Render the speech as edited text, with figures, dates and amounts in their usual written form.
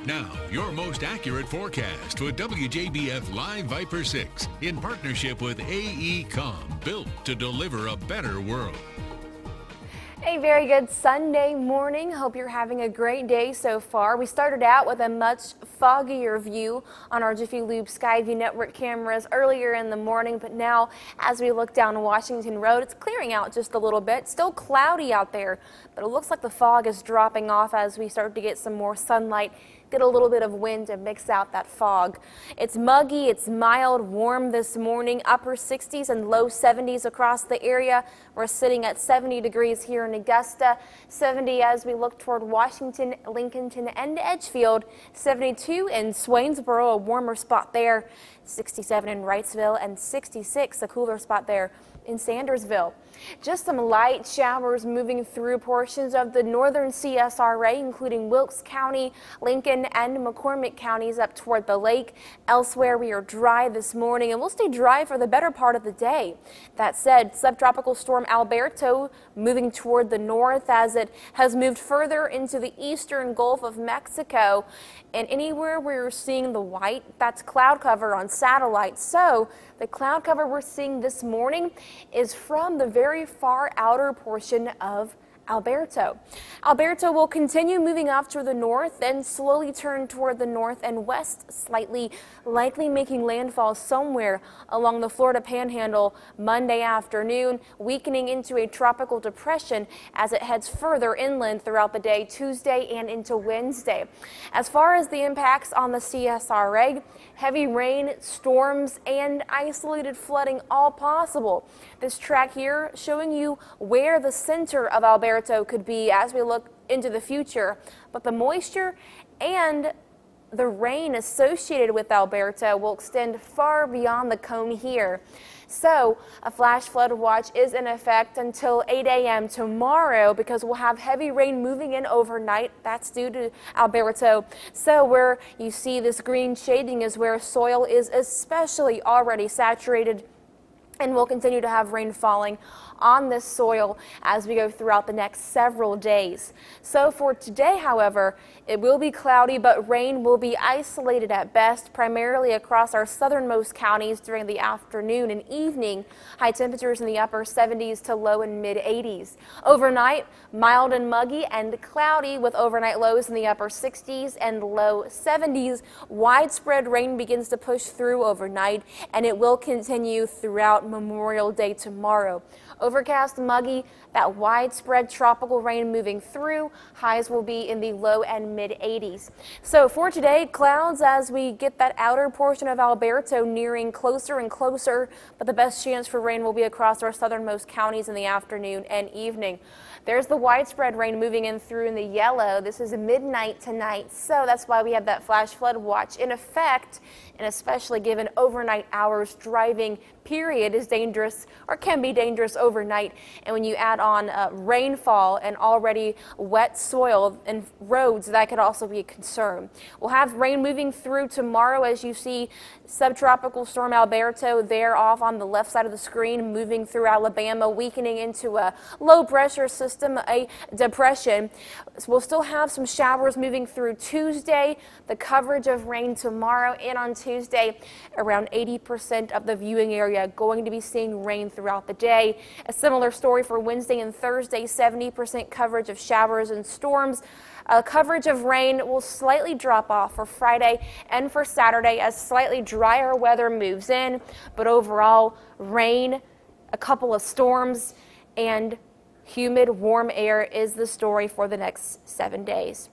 Now, your most accurate forecast with WJBF Live Viper 6 in partnership with AECOM, built to deliver a better world. A very good Sunday morning. Hope you're having a great day so far. We started out with a much foggier view on our Jiffy Lube Skyview network cameras earlier in the morning, but now as we look down Washington Road, it's clearing out just a little bit. Still cloudy out there, but it looks like the fog is dropping off as we start to get some more sunlight. Get a little bit of wind to mix out that fog. It's muggy, it's mild, warm this morning, upper 60s and low 70s across the area. We're sitting at 70 degrees here in Augusta, 70 as we look toward Washington, Lincolnton, and Edgefield, 72 in Swainsboro, a warmer spot there, 67 in Wrightsville, and 66, a cooler spot there in Sandersville. Just some light showers moving through portions of the northern CSRA, including Wilkes County, Lincoln, and McCormick counties up toward the lake. Elsewhere, we are dry this morning, and we'll stay dry for the better part of the day. That said, subtropical storm Alberto moving toward the north as it has moved further into the eastern Gulf of Mexico. And anywhere where you're seeing the white, that's cloud cover on satellite. So the cloud cover we're seeing this morning is from the very far outer portion of Alberto. Alberto will continue moving off to the north and slowly turn toward the north and west slightly, likely making landfall somewhere along the Florida Panhandle Monday afternoon, weakening into a tropical depression as it heads further inland throughout the day, Tuesday and into Wednesday. As far as the impacts on the CSRA, heavy rain, storms, and isolated flooding all possible. This track here showing you where the center of Alberto could be as we look into the future, but the moisture and the rain associated with Alberto will extend far beyond the cone here. So a flash flood watch is in effect until 8 a.m. tomorrow because we'll have heavy rain moving in overnight. That's due to Alberto. So where you see this green shading is where soil is especially already saturated, and we'll continue to have rain falling on this soil as we go throughout the next several days. So for today, however, it will be cloudy, but rain will be isolated at best, primarily across our southernmost counties during the afternoon and evening. High temperatures in the upper 70s to low and mid 80s. Overnight, mild and muggy and cloudy with overnight lows in the upper 60s and low 70s. Widespread rain begins to push through overnight, and it will continue throughout Memorial Day tomorrow. Overcast, muggy, that widespread tropical rain moving through. Highs will be in the low and mid 80s. So for today, clouds as we get that outer portion of Alberto nearing closer and closer, but the best chance for rain will be across our southernmost counties in the afternoon and evening. There's the widespread rain moving in through in the yellow. This is midnight tonight, so that's why we have that flash flood watch in effect, and especially given overnight hours, driving period is dangerous or can be dangerous overnight. And when you add on rainfall and already wet soil and roads, that could also be a concern. We'll have rain moving through tomorrow as you see subtropical storm Alberto there off on the left side of the screen, moving through Alabama, weakening into a low pressure system, a depression. So we'll still have some showers moving through Tuesday. The coverage of rain tomorrow and on Tuesday, around 80% of the viewing area going to be seeing rain throughout the day. A similar story for Wednesday and Thursday, 70% coverage of showers and storms. Coverage of rain will slightly drop off for Friday and for Saturday as slightly drier weather moves in, but overall rain, a couple of storms, and humid warm air is the story for the next 7 days.